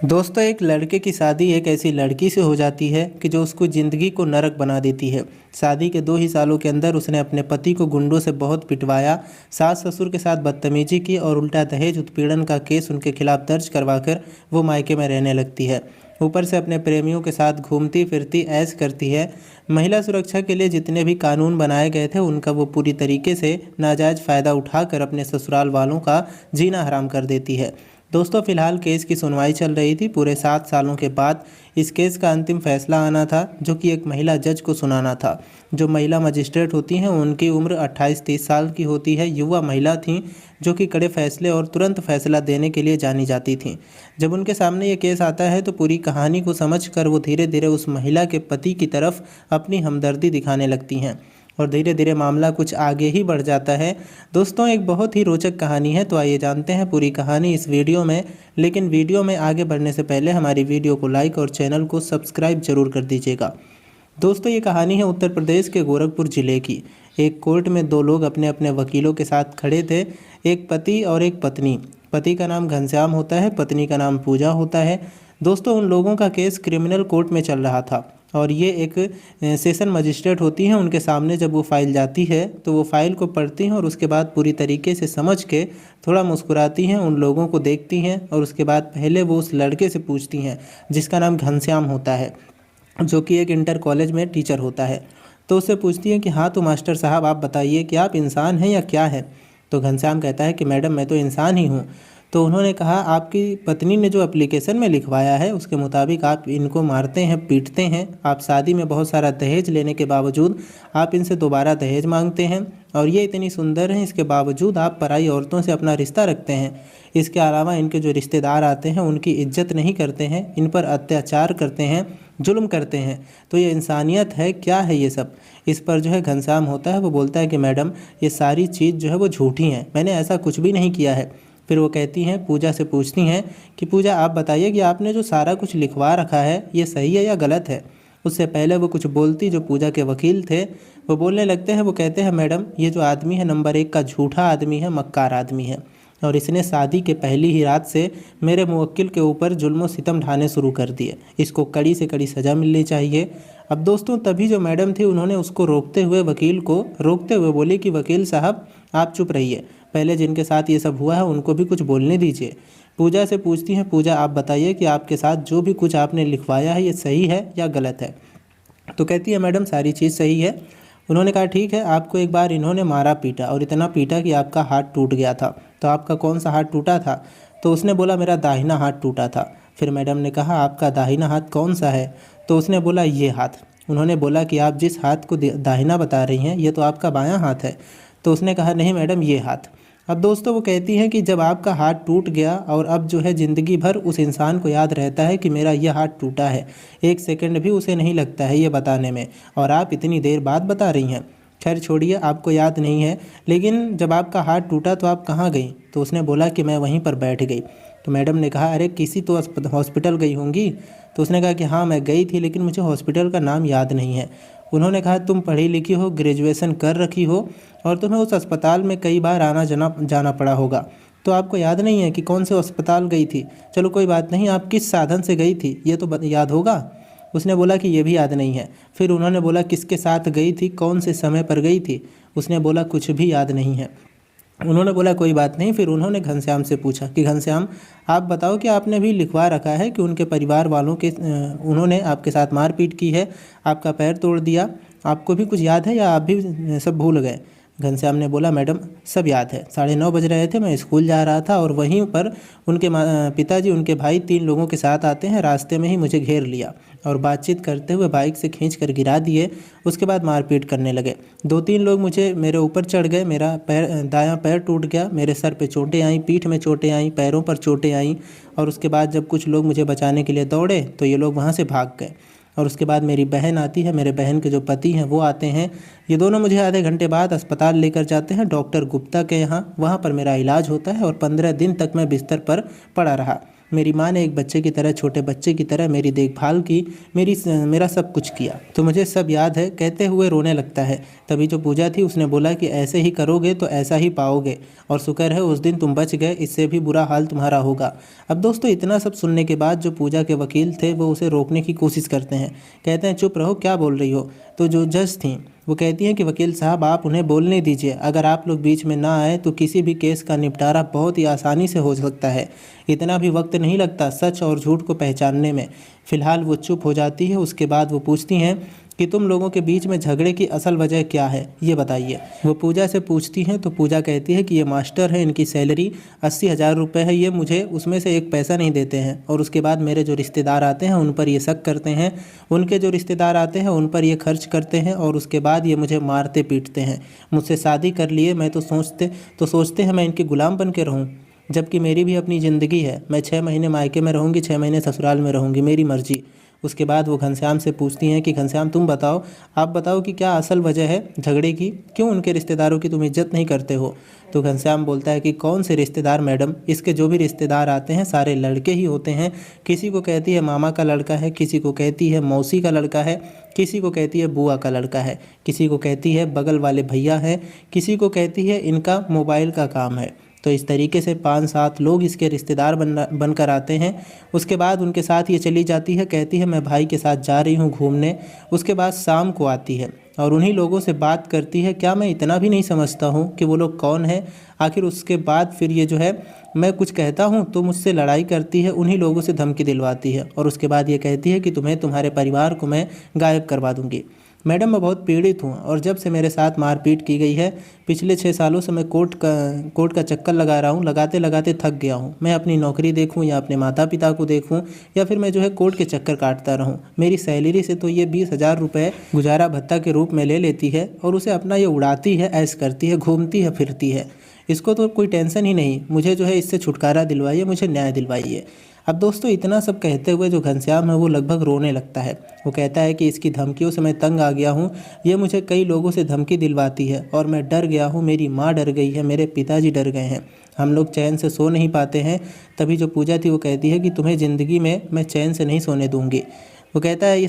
दोस्तों, एक लड़के की शादी एक ऐसी लड़की से हो जाती है कि जो उसको ज़िंदगी को नरक बना देती है। शादी के 2 ही सालों के अंदर उसने अपने पति को गुंडों से बहुत पिटवाया, सास ससुर के साथ बदतमीजी की और उल्टा दहेज उत्पीड़न का केस उनके खिलाफ दर्ज करवाकर वो मायके में रहने लगती है। ऊपर से अपने प्रेमियों के साथ घूमती फिरती ऐश करती है। महिला सुरक्षा के लिए जितने भी कानून बनाए गए थे उनका वो पूरी तरीके से नाजायज़ फ़ायदा उठाकर अपने ससुराल वालों का जीना हराम कर देती है। दोस्तों, फिलहाल केस की सुनवाई चल रही थी। पूरे 7 सालों के बाद इस केस का अंतिम फैसला आना था, जो कि एक महिला जज को सुनाना था। जो महिला मजिस्ट्रेट होती हैं उनकी उम्र 28-30 साल की होती है। युवा महिला थीं जो कि कड़े फैसले और तुरंत फैसला देने के लिए जानी जाती थीं। जब उनके सामने ये केस आता है तो पूरी कहानी को समझकर वो धीरे धीरे उस महिला के पति की तरफ अपनी हमदर्दी दिखाने लगती हैं और धीरे धीरे मामला कुछ आगे ही बढ़ जाता है। दोस्तों, एक बहुत ही रोचक कहानी है, तो आइए जानते हैं पूरी कहानी इस वीडियो में। लेकिन वीडियो में आगे बढ़ने से पहले हमारी वीडियो को लाइक और चैनल को सब्सक्राइब जरूर कर दीजिएगा। दोस्तों, ये कहानी है उत्तर प्रदेश के गोरखपुर ज़िले की। एक कोर्ट में 2 लोग अपने अपने वकीलों के साथ खड़े थे, एक पति और एक पत्नी। पति का नाम घनश्याम होता है, पत्नी का नाम पूजा होता है। दोस्तों, उन लोगों का केस क्रिमिनल कोर्ट में चल रहा था और ये एक सेशन मजिस्ट्रेट होती हैं। उनके सामने जब वो फाइल जाती है तो वो फाइल को पढ़ती हैं और उसके बाद पूरी तरीके से समझ के थोड़ा मुस्कुराती हैं, उन लोगों को देखती हैं और उसके बाद पहले वो उस लड़के से पूछती हैं जिसका नाम घनश्याम होता है, जो कि एक इंटर कॉलेज में टीचर होता है। तो उससे पूछती हैं कि हाँ तो मास्टर साहब, आप बताइए कि आप इंसान हैं या क्या है। तो घनश्याम कहता है कि मैडम, मैं तो इंसान ही हूँ। तो उन्होंने कहा, आपकी पत्नी ने जो एप्लीकेशन में लिखवाया है उसके मुताबिक आप इनको मारते हैं, पीटते हैं। आप शादी में बहुत सारा दहेज लेने के बावजूद आप इनसे दोबारा दहेज मांगते हैं और ये इतनी सुंदर हैं, इसके बावजूद आप पराई औरतों से अपना रिश्ता रखते हैं। इसके अलावा इनके जो रिश्तेदार आते हैं उनकी इज्जत नहीं करते हैं, इन पर अत्याचार करते हैं, जुल्म करते हैं। तो ये इंसानियत है क्या है ये सब? इस पर जो है घनश्याम होता है वो बोलता है कि मैडम, ये सारी चीज़ जो है वो झूठी हैं, मैंने ऐसा कुछ भी नहीं किया है। फिर वो कहती हैं, पूजा से पूछती हैं कि पूजा, आप बताइए कि आपने जो सारा कुछ लिखवा रखा है ये सही है या गलत है। उससे पहले वो कुछ बोलती जो पूजा के वकील थे वो बोलने लगते हैं। वो कहते हैं, मैडम, ये जो आदमी है नंबर 1 का झूठा आदमी है, मक्कार आदमी है और इसने शादी के पहली ही रात से मेरे मुवक्किल के ऊपर जुल्म और सितम ढाने शुरू कर दिए। इसको कड़ी से कड़ी सज़ा मिलनी चाहिए। अब दोस्तों, तभी जो मैडम थी उन्होंने उसको रोकते हुए, वकील को रोकते हुए बोली कि वकील साहब, आप चुप रहिए, पहले जिनके साथ ये सब हुआ है उनको भी कुछ बोलने दीजिए। पूजा से पूछती हैं, पूजा, आप बताइए कि आपके साथ जो भी कुछ आपने लिखवाया है ये सही है या गलत है। तो कहती है, मैडम, सारी चीज़ सही है। उन्होंने कहा, ठीक है, आपको एक बार इन्होंने मारा पीटा और इतना पीटा कि आपका हाथ टूट गया था। तो आपका कौन सा हाथ टूटा था? तो उसने बोला, मेरा दाहिना हाथ टूटा था। फिर मैडम ने कहा, आपका दाहिना हाथ कौन सा है? तो उसने बोला, ये हाथ। उन्होंने बोला कि आप जिस हाथ को दाहिना बता रही हैं ये तो आपका बायां हाथ है। तो उसने कहा, नहीं मैडम, ये हाथ। अब दोस्तों, वो कहती हैं कि जब आपका हाथ टूट गया और अब जो है ज़िंदगी भर उस इंसान को याद रहता है कि मेरा यह हाथ टूटा है, 1 सेकंड भी उसे नहीं लगता है ये बताने में, और आप इतनी देर बाद बता रही हैं। खैर छोड़िए, आपको याद नहीं है, लेकिन जब आपका हाथ टूटा तो आप कहाँ गई? तो उसने बोला कि मैं वहीं पर बैठ गई। तो मैडम ने कहा, अरे किसी तो हॉस्पिटल गई होंगी। तो उसने कहा कि हाँ मैं गई थी, लेकिन मुझे हॉस्पिटल का नाम याद नहीं है। उन्होंने कहा, तुम पढ़ी लिखी हो, ग्रेजुएशन कर रखी हो और तुम्हें उस अस्पताल में कई बार आना जाना पड़ा होगा, तो आपको याद नहीं है कि कौन से अस्पताल गई थी? चलो कोई बात नहीं, आप किस साधन से गई थी ये तो याद होगा। उसने बोला कि ये भी याद नहीं है। फिर उन्होंने बोला, किसके साथ गई थी, कौन से समय पर गई थी? उसने बोला, कुछ भी याद नहीं है। उन्होंने बोला, कोई बात नहीं। फिर उन्होंने घनश्याम से पूछा कि घनश्याम, आप बताओ कि आपने भी लिखवा रखा है कि उनके परिवार वालों के उन्होंने आपके साथ मारपीट की है, आपका पैर तोड़ दिया, आपको भी कुछ याद है या आप भी सब भूल गए? घनश्याम ने बोला, मैडम सब याद है, 9:30 बज रहे थे, मैं स्कूल जा रहा था और वहीं पर उनके पिताजी, उनके भाई 3 लोगों के साथ आते हैं, रास्ते में ही मुझे घेर लिया और बातचीत करते हुए बाइक से खींच कर गिरा दिए। उसके बाद मारपीट करने लगे। 2-3 लोग मुझे मेरे ऊपर चढ़ गए, मेरा दायां पैर टूट गया, मेरे सर पे चोटें आईं, पीठ में चोटें आईं, पैरों पर चोटें आईं और उसके बाद जब कुछ लोग मुझे बचाने के लिए दौड़े तो ये लोग वहाँ से भाग गए। और उसके बाद मेरी बहन आती है, मेरे बहन के जो पति हैं वो आते हैं। ये दोनों मुझे आधे घंटे बाद अस्पताल लेकर जाते हैं डॉक्टर गुप्ता के यहाँ। वहाँ पर मेरा इलाज होता है और 15 दिन तक मैं बिस्तर पर पड़ा रहा। मेरी माँ ने एक बच्चे की तरह, छोटे बच्चे की तरह मेरी देखभाल की, मेरा सब कुछ किया, तो मुझे सब याद है, कहते हुए रोने लगता है। तभी जो पूजा थी उसने बोला कि ऐसे ही करोगे तो ऐसा ही पाओगे, और शुक्र है उस दिन तुम बच गए, इससे भी बुरा हाल तुम्हारा होगा। अब दोस्तों इतना सब सुनने के बाद जो पूजा के वकील थे वो उसे रोकने की कोशिश करते हैं, कहते हैं चुप रहो, क्या बोल रही हो। तो जो जज थी वो कहती हैं कि वकील साहब आप उन्हें बोलने दीजिए, अगर आप लोग बीच में ना आए तो किसी भी केस का निपटारा बहुत ही आसानी से हो सकता है, इतना भी वक्त नहीं लगता सच और झूठ को पहचानने में। फिलहाल वो चुप हो जाती है। उसके बाद वो पूछती हैं कि तुम लोगों के बीच में झगड़े की असल वजह क्या है, ये बताइए। वो पूजा से पूछती हैं तो पूजा कहती है कि ये मास्टर है, इनकी सैलरी 80,000 रुपये है, ये मुझे उसमें से एक पैसा नहीं देते हैं, और उसके बाद मेरे जो रिश्तेदार आते हैं उन पर ये शक करते हैं, उनके जो रिश्तेदार आते हैं उन पर ये खर्च करते हैं, और उसके बाद ये मुझे मारते पीटते हैं। मुझसे शादी कर लिए मैं तो सोचते हैं मैं इनके गुलाम बन के रहूँ, जबकि मेरी भी अपनी ज़िंदगी है। मैं 6 महीने मायके में रहूँगी, 6 महीने ससुराल में रहूँगी, मेरी मर्ज़ी। उसके बाद वो घनश्याम से पूछती हैं कि घनश्याम तुम बताओ, आप बताओ कि क्या असल वजह है झगड़े की, क्यों उनके रिश्तेदारों की तुम इज्जत नहीं करते हो। तो घनश्याम बोलता है कि कौन से रिश्तेदार मैडम, इसके जो भी रिश्तेदार आते हैं सारे लड़के ही होते हैं। किसी को कहती है मामा का लड़का है, किसी को कहती है मौसी का लड़का है, किसी को कहती है बुआ का लड़का है, किसी को कहती है बगल वाले भैया है, किसी को कहती है इनका मोबाइल का काम है। तो इस तरीके से 5-7 लोग इसके रिश्तेदार बनकर आते हैं। उसके बाद उनके साथ ये चली जाती है, कहती है मैं भाई के साथ जा रही हूँ घूमने। उसके बाद शाम को आती है और उन्हीं लोगों से बात करती है। क्या मैं इतना भी नहीं समझता हूँ कि वो लोग कौन है आखिर। उसके बाद फिर ये जो है, मैं कुछ कहता हूँ तो मुझसे लड़ाई करती है, उन्हीं लोगों से धमकी दिलवाती है, और उसके बाद ये कहती है कि तुम्हें, तुम्हारे परिवार को मैं गायब करवा दूँगी। मैडम मैं बहुत पीड़ित हूँ, और जब से मेरे साथ मारपीट की गई है, पिछले 6 सालों से मैं कोर्ट का चक्कर लगा रहा हूँ, लगाते लगाते थक गया हूँ। मैं अपनी नौकरी देखूँ या अपने माता पिता को देखूँ, या फिर मैं जो है कोर्ट के चक्कर काटता रहूँ। मेरी सैलरी से तो ये 20,000 रुपये गुजारा भत्ता के रूप में ले लेती है, और उसे अपना ये उड़ाती है, ऐश करती है, घूमती है, फिरती है। इसको तो कोई टेंशन ही नहीं। मुझे जो है इससे छुटकारा दिलवाइए, मुझे न्याय दिलवाइए। अब दोस्तों इतना सब कहते हुए जो घनश्याम है वो लगभग रोने लगता है। वो कहता है कि इसकी धमकियों से मैं तंग आ गया हूँ, ये मुझे कई लोगों से धमकी दिलवाती है, और मैं डर गया हूँ, मेरी माँ डर गई है, मेरे पिताजी डर गए हैं, हम लोग चैन से सो नहीं पाते हैं। तभी जो पूजा थी वो कहती है कि तुम्हें ज़िंदगी में मैं चैन से नहीं सोने दूँगी। वो कहता है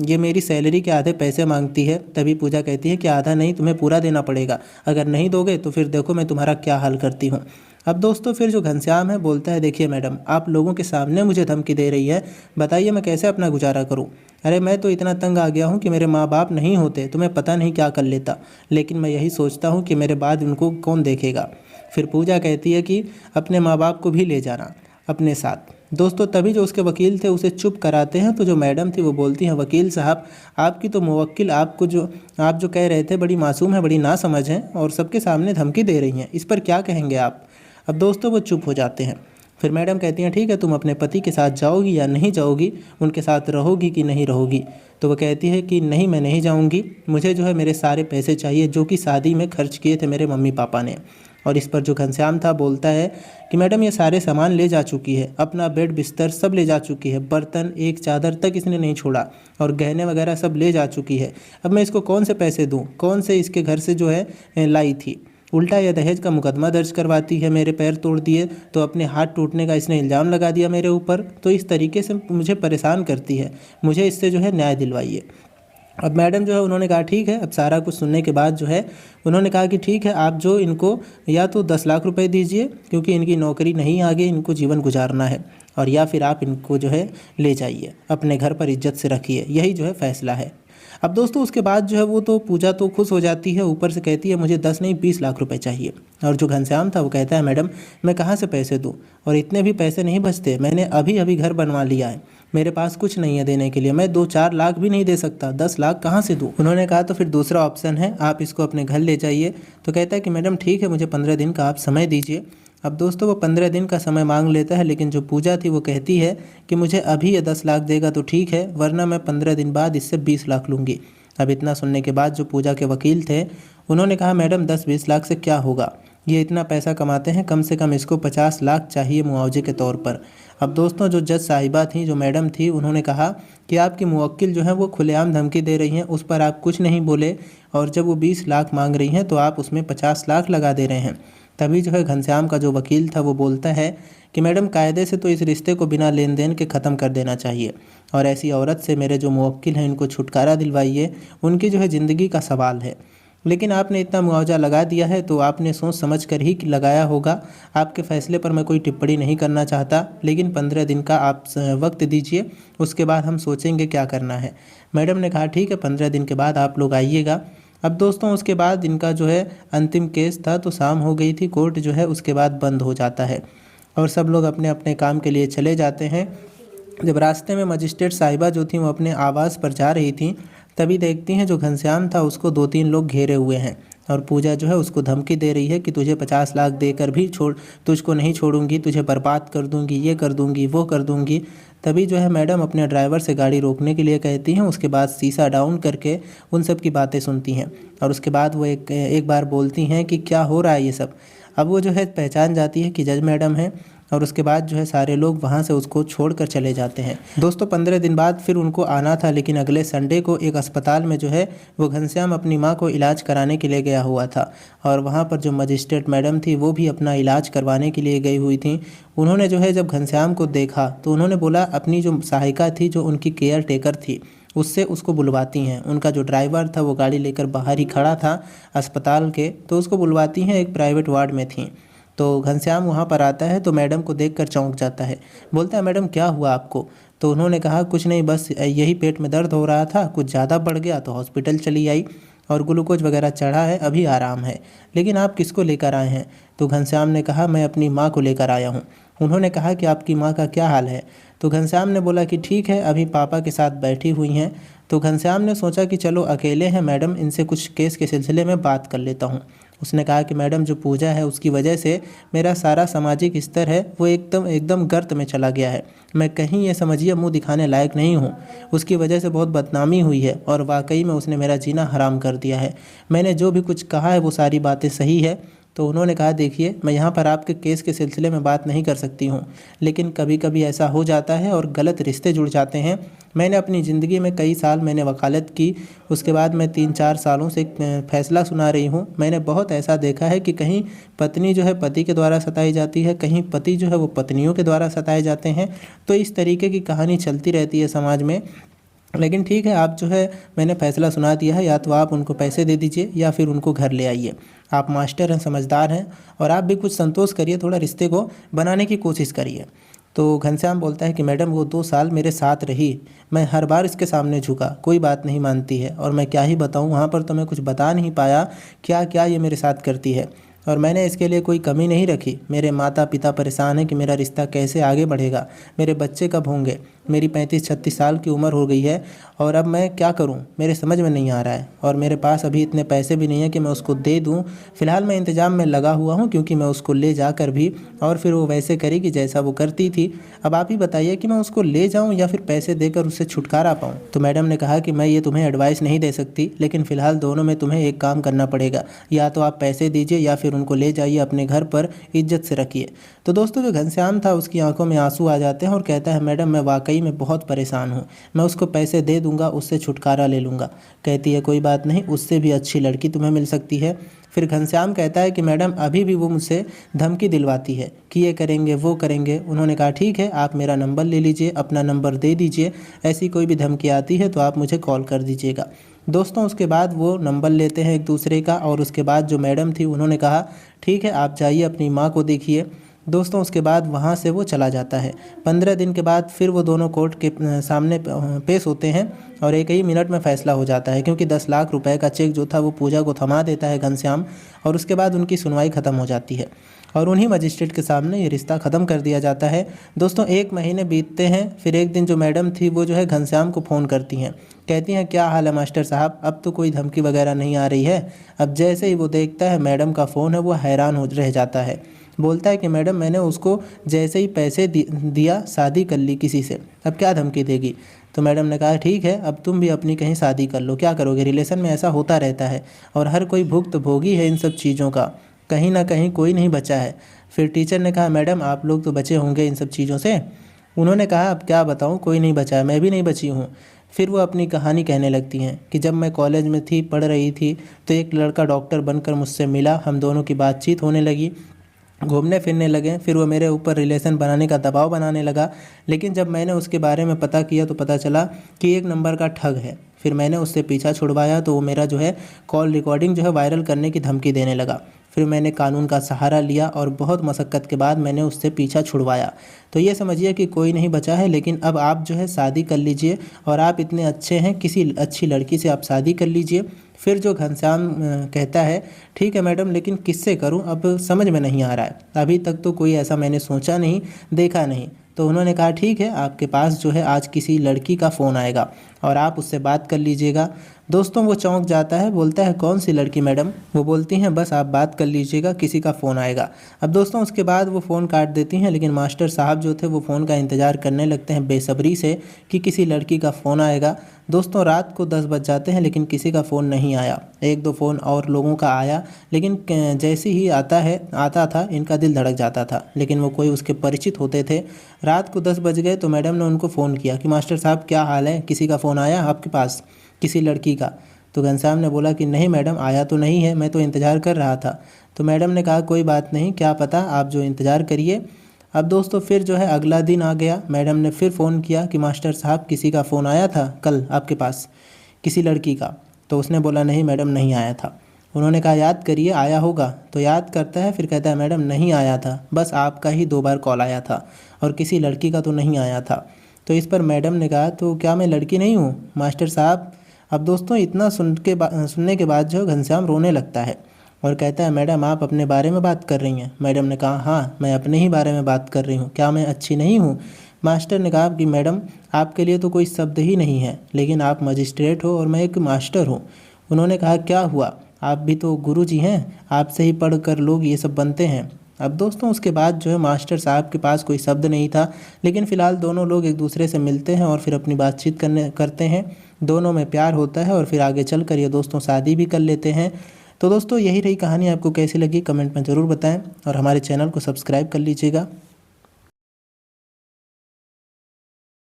ये मेरी सैलरी के आधे पैसे मांगती है। तभी पूजा कहती है कि आधा नहीं, तुम्हें पूरा देना पड़ेगा, अगर नहीं दोगे तो फिर देखो मैं तुम्हारा क्या हाल करती हूँ। अब दोस्तों फिर जो घनश्याम है बोलता है, देखिए मैडम आप लोगों के सामने मुझे धमकी दे रही है, बताइए मैं कैसे अपना गुजारा करूं। अरे मैं तो इतना तंग आ गया हूं कि मेरे माँ बाप नहीं होते तो मैं पता नहीं क्या कर लेता, लेकिन मैं यही सोचता हूं कि मेरे बाद उनको कौन देखेगा। फिर पूजा कहती है कि अपने माँ बाप को भी ले जाना अपने साथ। दोस्तों तभी जो उसके वकील थे उसे चुप कराते हैं। तो जो मैडम थी वो बोलती हैं, वकील साहब आपकी तो मुवक्किल आप जो कह रहे थे बड़ी मासूम है, बड़ी नासमझ हैं, और सबके सामने धमकी दे रही हैं, इस पर क्या कहेंगे आप। अब दोस्तों वो चुप हो जाते हैं। फिर मैडम कहती हैं, ठीक है तुम अपने पति के साथ जाओगी या नहीं जाओगी, उनके साथ रहोगी कि नहीं रहोगी। तो वो कहती है कि नहीं मैं नहीं जाऊंगी, मुझे जो है मेरे सारे पैसे चाहिए जो कि शादी में खर्च किए थे मेरे मम्मी पापा ने। और इस पर जो घनश्याम था बोलता है कि मैडम ये सारे सामान ले जा चुकी है, अपना बेड बिस्तर सब ले जा चुकी है, बर्तन एक चादर तक इसने नहीं छोड़ा, और गहने वगैरह सब ले जा चुकी है। अब मैं इसको कौन से पैसे दूँ, कौन से इसके घर से जो है लाई थी। उल्टा यह दहेज का मुकदमा दर्ज करवाती है, मेरे पैर तोड़ दिए तो अपने हाथ टूटने का इसने इल्ज़ाम लगा दिया मेरे ऊपर। तो इस तरीके से मुझे परेशान करती है, मुझे इससे जो है न्याय दिलवाइए। अब मैडम जो है उन्होंने कहा ठीक है। अब सारा कुछ सुनने के बाद जो है उन्होंने कहा कि ठीक है आप जो इनको या तो 10 लाख रुपए दीजिए, क्योंकि इनकी नौकरी नहीं, आगे इनको जीवन गुजारना है, और या फिर आप इनको जो है ले जाइए, अपने घर पर इज्जत से रखिए, यही जो है फैसला है। अब दोस्तों उसके बाद जो है वो तो पूजा तो खुश हो जाती है, ऊपर से कहती है मुझे 10 नहीं 20 लाख रुपए चाहिए। और जो घनश्याम था वो कहता है मैडम मैं कहाँ से पैसे दूँ, और इतने भी पैसे नहीं बचते, मैंने अभी अभी घर बनवा लिया है, मेरे पास कुछ नहीं है देने के लिए, मैं 2-4 लाख भी नहीं दे सकता, 10 लाख कहाँ से दूँ। उन्होंने कहा तो फिर दूसरा ऑप्शन है, आप इसको अपने घर ले जाइए। तो कहता है कि मैडम ठीक है मुझे 15 दिन का आप समय दीजिए। अब दोस्तों वो 15 दिन का समय मांग लेता है, लेकिन जो पूजा थी वो कहती है कि मुझे अभी ये 10 लाख देगा तो ठीक है, वरना मैं 15 दिन बाद इससे 20 लाख लूँगी। अब इतना सुनने के बाद जो पूजा के वकील थे उन्होंने कहा मैडम 10-20 लाख से क्या होगा, ये इतना पैसा कमाते हैं, कम से कम इसको 50 लाख चाहिए मुआवजे के तौर पर। अब दोस्तों जो जज साहिबा थी, जो मैडम थी, उन्होंने कहा कि आपकी मुवक्किल जो है वो खुलेआम धमकी दे रही हैं, उस पर आप कुछ नहीं बोले, और जब वो 20 लाख मांग रही हैं तो आप उसमें 50 लाख लगा दे रहे हैं। तभी जो है घनश्याम का जो वकील था वो बोलता है कि मैडम कायदे से तो इस रिश्ते को बिना लेन देन के ख़त्म कर देना चाहिए और ऐसी औरत से मेरे जो मुवक्किल हैं इनको छुटकारा दिलवाइए, उनकी जो है ज़िंदगी का सवाल है। लेकिन आपने इतना मुआवजा लगा दिया है तो आपने सोच समझ कर ही लगाया होगा। आपके फ़ैसले पर मैं कोई टिप्पणी नहीं करना चाहता, लेकिन 15 दिन का आप वक्त दीजिए, उसके बाद हम सोचेंगे क्या करना है। मैडम ने कहा ठीक है, 15 दिन के बाद आप लोग आइएगा। अब दोस्तों उसके बाद इनका जो है अंतिम केस था, तो शाम हो गई थी, कोर्ट जो है उसके बाद बंद हो जाता है और सब लोग अपने अपने काम के लिए चले जाते हैं। जब रास्ते में मजिस्ट्रेट साहिबा जो थी वो अपने आवास पर जा रही थी, तभी देखती हैं जो घनश्याम था उसको 2-3 लोग घेरे हुए हैं और पूजा जो है उसको धमकी दे रही है कि तुझे 50 लाख देकर भी तुझको नहीं छोड़ूंगी, तुझे बर्बाद कर दूंगी, ये कर दूंगी, वो कर दूंगी। तभी जो है मैडम अपने ड्राइवर से गाड़ी रोकने के लिए कहती हैं, उसके बाद शीशा डाउन करके उन सब की बातें सुनती हैं और उसके बाद वो एक बार बोलती हैं कि क्या हो रहा है ये सब। अब वो जो है पहचान जाती है कि जज मैडम है और उसके बाद जो है सारे लोग वहाँ से उसको छोड़कर चले जाते हैं। दोस्तों 15 दिन बाद फिर उनको आना था, लेकिन अगले संडे को एक अस्पताल में जो है वो घनश्याम अपनी माँ को इलाज कराने के लिए गया हुआ था और वहाँ पर जो मजिस्ट्रेट मैडम थी वो भी अपना इलाज करवाने के लिए गई हुई थी। उन्होंने जो है जब घनश्याम को देखा तो उन्होंने बोला, अपनी जो सहायिका थी जो उनकी केयर टेकर थी उससे उसको बुलवाती हैं। उनका जो ड्राइवर था वो गाड़ी लेकर बाहर ही खड़ा था अस्पताल के, तो उसको बुलवाती हैं, एक प्राइवेट वार्ड में थी। तो घनश्याम वहाँ पर आता है तो मैडम को देखकर चौंक जाता है, बोलता है मैडम क्या हुआ आपको? तो उन्होंने कहा कुछ नहीं, बस यही पेट में दर्द हो रहा था, कुछ ज़्यादा बढ़ गया तो हॉस्पिटल चली आई और ग्लूकोज वगैरह चढ़ा है, अभी आराम है। लेकिन आप किसको लेकर आए हैं? तो घनश्याम ने कहा मैं अपनी माँ को लेकर आया हूँ। उन्होंने कहा कि आपकी माँ का क्या हाल है? तो घनश्याम ने बोला कि ठीक है, अभी पापा के साथ बैठी हुई हैं। तो घनश्याम ने सोचा कि चलो अकेले हैं मैडम, इनसे कुछ केस के सिलसिले में बात कर लेता हूँ। उसने कहा कि मैडम जो पूजा है उसकी वजह से मेरा सारा सामाजिक स्तर है वो एकदम एकदम गर्त में चला गया है। मैं कहीं ये समझिए मुंह दिखाने लायक नहीं हूँ। उसकी वजह से बहुत बदनामी हुई है और वाकई में उसने मेरा जीना हराम कर दिया है। मैंने जो भी कुछ कहा है वो सारी बातें सही है। तो उन्होंने कहा देखिए मैं यहाँ पर आपके केस के सिलसिले में बात नहीं कर सकती हूँ, लेकिन कभी कभी ऐसा हो जाता है और गलत रिश्ते जुड़ जाते हैं। मैंने अपनी ज़िंदगी में कई साल मैंने वकालत की, उसके बाद मैं 3-4 सालों से फैसला सुना रही हूँ। मैंने बहुत ऐसा देखा है कि कहीं पत्नी जो है पति के द्वारा सताई जाती है, कहीं पति जो है वो पत्नियों के द्वारा सताए जाते हैं। तो इस तरीके की कहानी चलती रहती है समाज में। लेकिन ठीक है, आप जो है मैंने फ़ैसला सुना दिया है, या तो आप उनको पैसे दे दीजिए या फिर उनको घर ले आइए। आप मास्टर हैं, समझदार हैं और आप भी कुछ संतोष करिए, थोड़ा रिश्ते को बनाने की कोशिश करिए। तो घनश्याम बोलता है कि मैडम वो 2 साल मेरे साथ रही, मैं हर बार इसके सामने झुका, कोई बात नहीं मानती है और मैं क्या ही बताऊँ, वहाँ पर तो मैं कुछ बता नहीं पाया क्या क्या ये मेरे साथ करती है और मैंने इसके लिए कोई कमी नहीं रखी। मेरे माता पिता परेशान हैं कि मेरा रिश्ता कैसे आगे बढ़ेगा, मेरे बच्चे कब होंगे। मेरी 35-36 साल की उम्र हो गई है और अब मैं क्या करूं, मेरे समझ में नहीं आ रहा है और मेरे पास अभी इतने पैसे भी नहीं है कि मैं उसको दे दूं। फ़िलहाल मैं इंतज़ाम में लगा हुआ हूं क्योंकि मैं उसको ले जाकर भी और फिर वो वैसे करेगी जैसा वो करती थी। अब आप ही बताइए कि मैं उसको ले जाऊँ या फिर पैसे देकर उससे छुटकारा पाऊँ। तो मैडम ने कहा कि मैं ये तुम्हें एडवाइस नहीं दे सकती, लेकिन फ़िलहाल दोनों में तुम्हें एक काम करना पड़ेगा, या तो आप पैसे दीजिए या फिर उनको ले जाइए अपने घर पर, इज्जत से रखिए। तो दोस्तों जो घनश्याम था उसकी आंखों में आंसू आ जाते हैं और कहता है मैडम मैं वाकई में बहुत परेशान हूँ, मैं उसको पैसे दे दूंगा, उससे छुटकारा ले लूँगा। कहती है कोई बात नहीं, उससे भी अच्छी लड़की तुम्हें मिल सकती है। फिर घनश्याम कहता है कि मैडम अभी भी वो मुझसे धमकी दिलवाती है कि ये करेंगे वो करेंगे। उन्होंने कहा ठीक है, आप मेरा नंबर ले लीजिए, अपना नंबर दे दीजिए, ऐसी कोई भी धमकी आती है तो आप मुझे कॉल कर दीजिएगा। दोस्तों उसके बाद वो नंबर लेते हैं एक दूसरे का और उसके बाद जो मैडम थी उन्होंने कहा ठीक है आप जाइए अपनी माँ को देखिए। दोस्तों उसके बाद वहाँ से वो चला जाता है। 15 दिन के बाद फिर वो दोनों कोर्ट के सामने पेश होते हैं और एक ही मिनट में फ़ैसला हो जाता है, क्योंकि 10 लाख रुपए का चेक जो था वो पूजा को थमा देता है घनश्याम और उसके बाद उनकी सुनवाई ख़त्म हो जाती है और उन्हीं मजिस्ट्रेट के सामने ये रिश्ता ख़त्म कर दिया जाता है। दोस्तों 1 महीने बीतते हैं, फिर एक दिन जो मैडम थी वो जो है घनश्याम को फ़ोन करती हैं, कहती हैं क्या हाल है मास्टर साहब, अब तो कोई धमकी वगैरह नहीं आ रही है। अब जैसे ही वो देखता है मैडम का फ़ोन है वो हैरान हो रह जाता है। बोलता है कि मैडम मैंने उसको जैसे ही पैसे दिया शादी कर ली किसी से, अब क्या धमकी देगी। तो मैडम ने कहा ठीक है अब तुम भी अपनी कहीं शादी कर लो, क्या करोगे, रिलेशन में ऐसा होता रहता है और हर कोई भुक्तभोगी है इन सब चीज़ों का, कहीं ना कहीं कोई नहीं बचा है। फिर टीचर ने कहा मैडम आप लोग तो बचे होंगे इन सब चीज़ों से। उन्होंने कहा अब क्या बताऊँ, कोई नहीं बचा है, मैं भी नहीं बची हूँ। फिर वो अपनी कहानी कहने लगती हैं कि जब मैं कॉलेज में थी, पढ़ रही थी, तो एक लड़का डॉक्टर बनकर मुझसे मिला, हम दोनों की बातचीत होने लगी, घूमने फिरने लगे। फिर वो मेरे ऊपर रिलेशन बनाने का दबाव बनाने लगा, लेकिन जब मैंने उसके बारे में पता किया तो पता चला कि एक नंबर का ठग है। फिर मैंने उससे पीछा छुड़वाया तो वो मेरा जो है कॉल रिकॉर्डिंग जो है वायरल करने की धमकी देने लगा। फिर मैंने कानून का सहारा लिया और बहुत मशक्क़त के बाद मैंने उससे पीछा छुड़वाया। तो ये समझिए कि कोई नहीं बचा है, लेकिन अब आप जो है शादी कर लीजिए, और आप इतने अच्छे हैं, किसी अच्छी लड़की से आप शादी कर लीजिए। फिर जो घनश्याम कहता है, ठीक है मैडम, लेकिन किससे करूं, अब समझ में नहीं आ रहा है, अभी तक तो कोई ऐसा मैंने सोचा नहीं, देखा नहीं। तो उन्होंने कहा ठीक है, आपके पास जो है आज किसी लड़की का फ़ोन आएगा और आप उससे बात कर लीजिएगा। दोस्तों वो चौंक जाता है, बोलता है कौन सी लड़की मैडम? वो बोलती हैं बस आप बात कर लीजिएगा, किसी का फ़ोन आएगा। अब दोस्तों उसके बाद वो फ़ोन काट देती हैं, लेकिन मास्टर साहब जो थे वो फ़ोन का इंतज़ार करने लगते हैं बेसब्री से कि किसी लड़की का फ़ोन आएगा। दोस्तों रात को 10 बज जाते हैं, लेकिन किसी का फ़ोन नहीं आया। एक दो फ़ोन और लोगों का आया, लेकिन जैसे ही आता था इनका दिल धड़क जाता था, लेकिन वो कोई उसके परिचित होते थे। रात को 10 बज गए तो मैडम ने उनको फ़ोन किया कि मास्टर साहब क्या हाल है, किसी का फ़ोन आया आपके पास, किसी लड़की का? तो घनश्याम ने बोला कि नहीं मैडम, आया तो नहीं है, मैं तो इंतज़ार कर रहा था। तो मैडम ने कहा कोई बात नहीं, क्या पता, आप जो इंतज़ार करिए। अब दोस्तों फिर जो है अगला दिन आ गया, मैडम ने फिर फ़ोन किया कि मास्टर साहब किसी का फ़ोन आया था कल आपके पास, किसी लड़की का? तो उसने बोला नहीं मैडम, नहीं आया था। उन्होंने कहा याद करिए, आया होगा। तो याद करता है, फिर कहता है मैडम नहीं आया था, बस आपका ही 2 बार कॉल आया था और किसी लड़की का तो नहीं आया था। तो इस पर मैडम ने कहा तो क्या मैं लड़की नहीं हूँ मास्टर साहब? अब दोस्तों इतना सुनने के बाद जो घनश्याम रोने लगता है और कहता है मैडम आप अपने बारे में बात कर रही हैं? मैडम ने कहा हाँ, मैं अपने ही बारे में बात कर रही हूँ, क्या मैं अच्छी नहीं हूँ? मास्टर ने कहा कि मैडम आपके लिए तो कोई शब्द ही नहीं है, लेकिन आप मजिस्ट्रेट हो और मैं एक मास्टर हूँ। उन्होंने कहा क्या हुआ, आप भी तो गुरु जी हैं, आपसे ही पढ़ कर लोग ये सब बनते हैं। अब दोस्तों उसके बाद जो है मास्टर साहब के पास कोई शब्द नहीं था, लेकिन फ़िलहाल दोनों लोग एक दूसरे से मिलते हैं और फिर अपनी बातचीत करते हैं, दोनों में प्यार होता है और फिर आगे चल कर ये दोस्तों शादी भी कर लेते हैं। तो दोस्तों यही रही कहानी, आपको कैसी लगी कमेंट में ज़रूर बताएं और हमारे चैनल को सब्सक्राइब कर लीजिएगा।